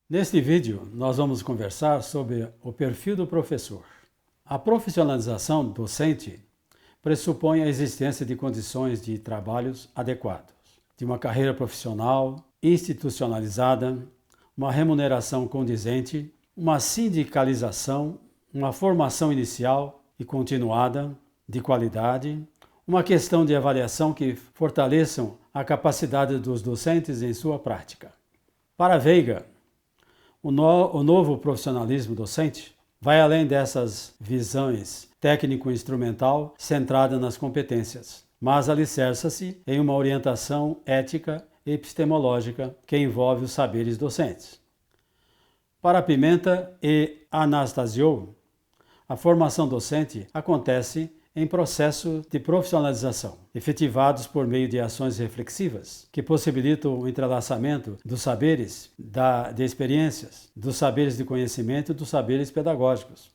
Neste vídeo, nós vamos conversar sobre o perfil do professor. A profissionalização docente pressupõe a existência de condições de trabalhos adequados, de uma carreira profissional institucionalizada, uma remuneração condizente, uma sindicalização, uma formação inicial e continuada de qualidade, uma questão de avaliação que fortaleçam a capacidade dos docentes em sua prática. Para Veiga, o novo profissionalismo docente vai além dessas visões técnico-instrumental centrada nas competências, mas alicerça-se em uma orientação ética e epistemológica que envolve os saberes docentes. Para Pimenta e Anastasiou, a formação docente acontece em processo de profissionalização, efetivados por meio de ações reflexivas, que possibilitam o entrelaçamento dos saberes, de experiências, dos saberes de conhecimento e dos saberes pedagógicos.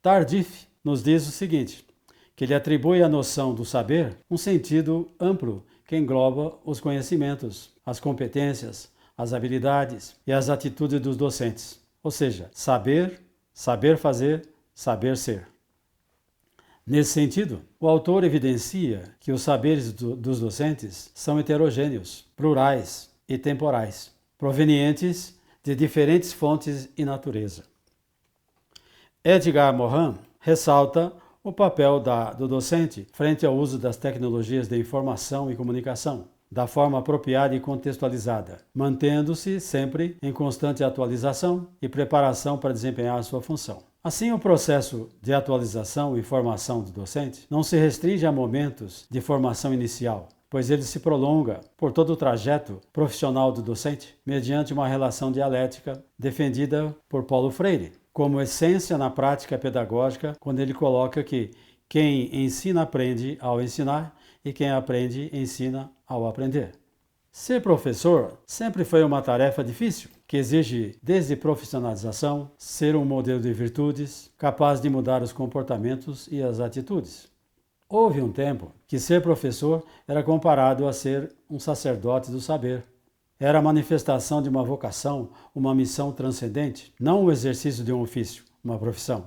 Tardif nos diz o seguinte, que ele atribui à noção do saber um sentido amplo que engloba os conhecimentos, as competências, as habilidades e as atitudes dos docentes, ou seja, saber, saber fazer, saber ser. Nesse sentido, o autor evidencia que os saberes dos docentes são heterogêneos, plurais e temporais, provenientes de diferentes fontes e natureza. Edgar Morin ressalta o papel do docente frente ao uso das tecnologias de informação e comunicação, da forma apropriada e contextualizada, mantendo-se sempre em constante atualização e preparação para desempenhar a sua função. Assim, o processo de atualização e formação do docente não se restringe a momentos de formação inicial, pois ele se prolonga por todo o trajeto profissional do docente, mediante uma relação dialética defendida por Paulo Freire, como essência na prática pedagógica, quando ele coloca que quem ensina aprende ao ensinar e quem aprende ensina ao aprender. Ser professor sempre foi uma tarefa difícil, que exige desde profissionalização, ser um modelo de virtudes, capaz de mudar os comportamentos e as atitudes. Houve um tempo que ser professor era comparado a ser um sacerdote do saber. Era a manifestação de uma vocação, uma missão transcendente, não o exercício de um ofício, uma profissão.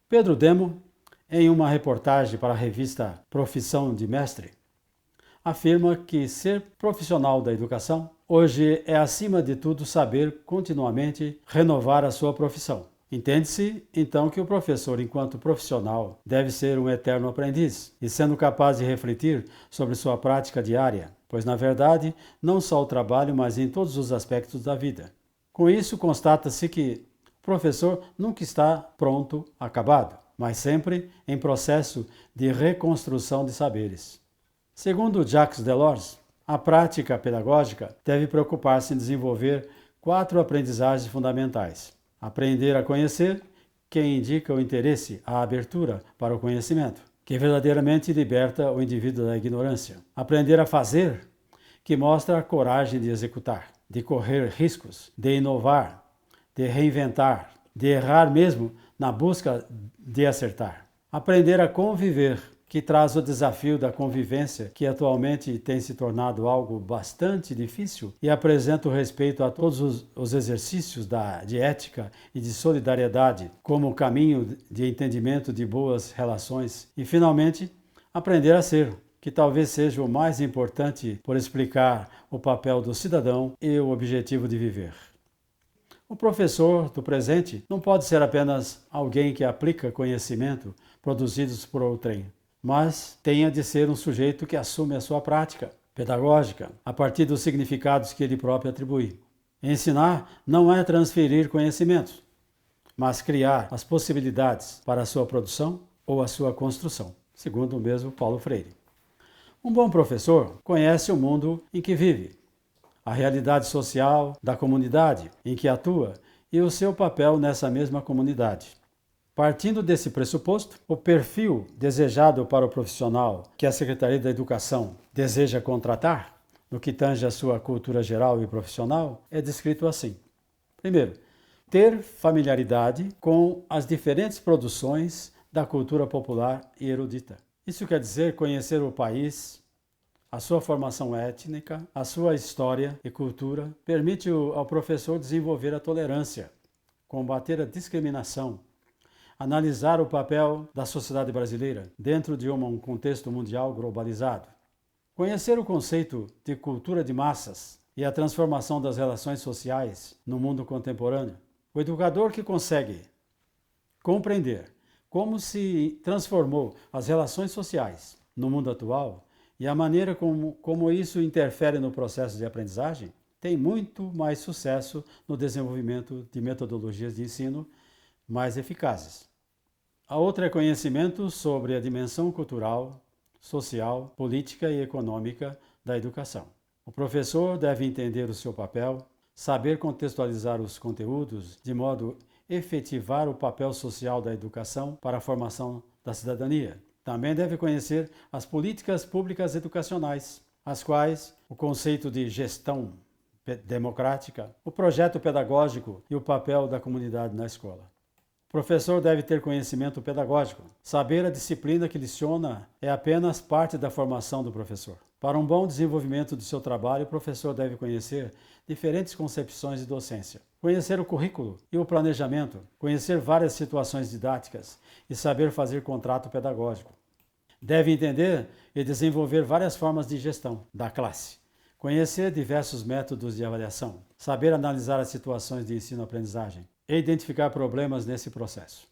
Pedro Demo, em uma reportagem para a revista Profissão de Mestre, afirma que ser profissional da educação hoje é, acima de tudo, saber continuamente renovar a sua profissão. Entende-se, então, que o professor, enquanto profissional, deve ser um eterno aprendiz e sendo capaz de refletir sobre sua prática diária, pois, na verdade, não só o trabalho, mas em todos os aspectos da vida. Com isso, constata-se que o professor nunca está pronto, acabado, mas sempre em processo de reconstrução de saberes. Segundo Jacques Delors, a prática pedagógica deve preocupar-se em desenvolver 4 aprendizagens fundamentais. Aprender a conhecer, que indica o interesse, a abertura para o conhecimento, que verdadeiramente liberta o indivíduo da ignorância. Aprender a fazer, que mostra a coragem de executar, de correr riscos, de inovar, de reinventar, de errar mesmo na busca de acertar. Aprender a conviver, que traz o desafio da convivência, que atualmente tem se tornado algo bastante difícil e apresenta o respeito a todos os exercícios de ética e de solidariedade como caminho de entendimento de boas relações. E, finalmente, aprender a ser, que talvez seja o mais importante por explicar o papel do cidadão e o objetivo de viver. O professor do presente não pode ser apenas alguém que aplica conhecimento produzidos por outrem, mas tenha de ser um sujeito que assume a sua prática pedagógica a partir dos significados que ele próprio atribui. Ensinar não é transferir conhecimentos, mas criar as possibilidades para a sua produção ou a sua construção, segundo o mesmo Paulo Freire. Um bom professor conhece o mundo em que vive, a realidade social da comunidade em que atua e o seu papel nessa mesma comunidade. Partindo desse pressuposto, o perfil desejado para o profissional que a Secretaria da Educação deseja contratar, no que tange a sua cultura geral e profissional, é descrito assim. Primeiro, ter familiaridade com as diferentes produções da cultura popular e erudita. Isso quer dizer conhecer o país, a sua formação étnica, a sua história e cultura, permite ao professor desenvolver a tolerância, combater a discriminação, analisar o papel da sociedade brasileira dentro de um contexto mundial globalizado, conhecer o conceito de cultura de massas e a transformação das relações sociais no mundo contemporâneo. O educador que consegue compreender como se transformou as relações sociais no mundo atual e a maneira como isso interfere no processo de aprendizagem, tem muito mais sucesso no desenvolvimento de metodologias de ensino mais eficazes. A outra é conhecimento sobre a dimensão cultural, social, política e econômica da educação. O professor deve entender o seu papel, saber contextualizar os conteúdos de modo a efetivar o papel social da educação para a formação da cidadania. Também deve conhecer as políticas públicas educacionais, as quais o conceito de gestão democrática, o projeto pedagógico e o papel da comunidade na escola. O professor deve ter conhecimento pedagógico. Saber a disciplina que leciona é apenas parte da formação do professor. Para um bom desenvolvimento do seu trabalho, o professor deve conhecer diferentes concepções de docência, conhecer o currículo e o planejamento, conhecer várias situações didáticas e saber fazer contrato pedagógico. Deve entender e desenvolver várias formas de gestão da classe, conhecer diversos métodos de avaliação, saber analisar as situações de ensino-aprendizagem e identificar problemas nesse processo.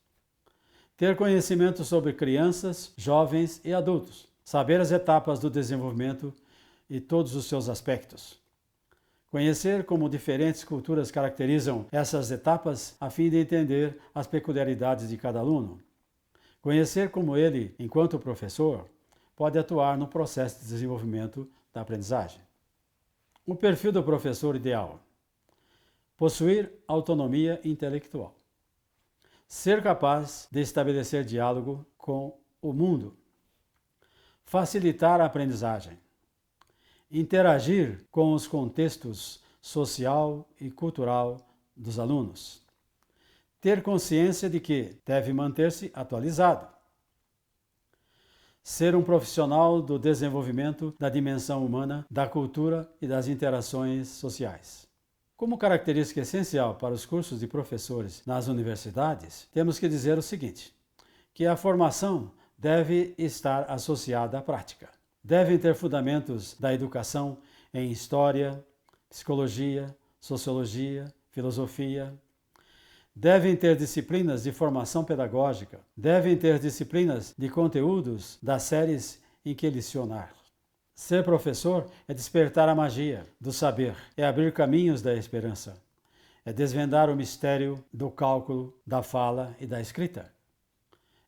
Ter conhecimento sobre crianças, jovens e adultos, saber as etapas do desenvolvimento e todos os seus aspectos. Conhecer como diferentes culturas caracterizam essas etapas a fim de entender as peculiaridades de cada aluno. Conhecer como ele, enquanto professor, pode atuar no processo de desenvolvimento da aprendizagem. O perfil do professor ideal: possuir autonomia intelectual, ser capaz de estabelecer diálogo com o mundo, facilitar a aprendizagem, interagir com os contextos social e cultural dos alunos, ter consciência de que deve manter-se atualizado, ser um profissional do desenvolvimento da dimensão humana, da cultura e das interações sociais. Como característica essencial para os cursos de professores nas universidades, temos que dizer o seguinte, que a formação deve estar associada à prática. Devem ter fundamentos da educação em história, psicologia, sociologia, filosofia. Devem ter disciplinas de formação pedagógica. Devem ter disciplinas de conteúdos das séries em que lecionar. Ser professor é despertar a magia do saber, é abrir caminhos da esperança, é desvendar o mistério do cálculo, da fala e da escrita.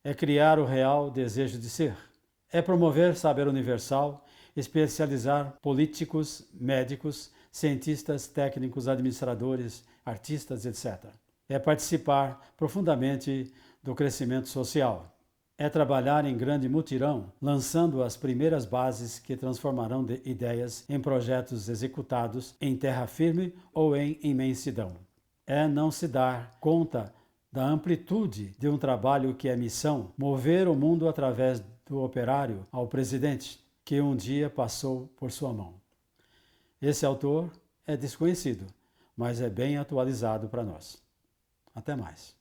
É criar o real desejo de ser. É promover saber universal, especializar políticos, médicos, cientistas, técnicos, administradores, artistas, etc. É participar profundamente do crescimento social. É trabalhar em grande mutirão, lançando as primeiras bases que transformarão ideias em projetos executados em terra firme ou em imensidão. É não se dar conta da amplitude de um trabalho que é missão, mover o mundo através do operário ao presidente, que um dia passou por sua mão. Esse autor é desconhecido, mas é bem atualizado para nós. Até mais.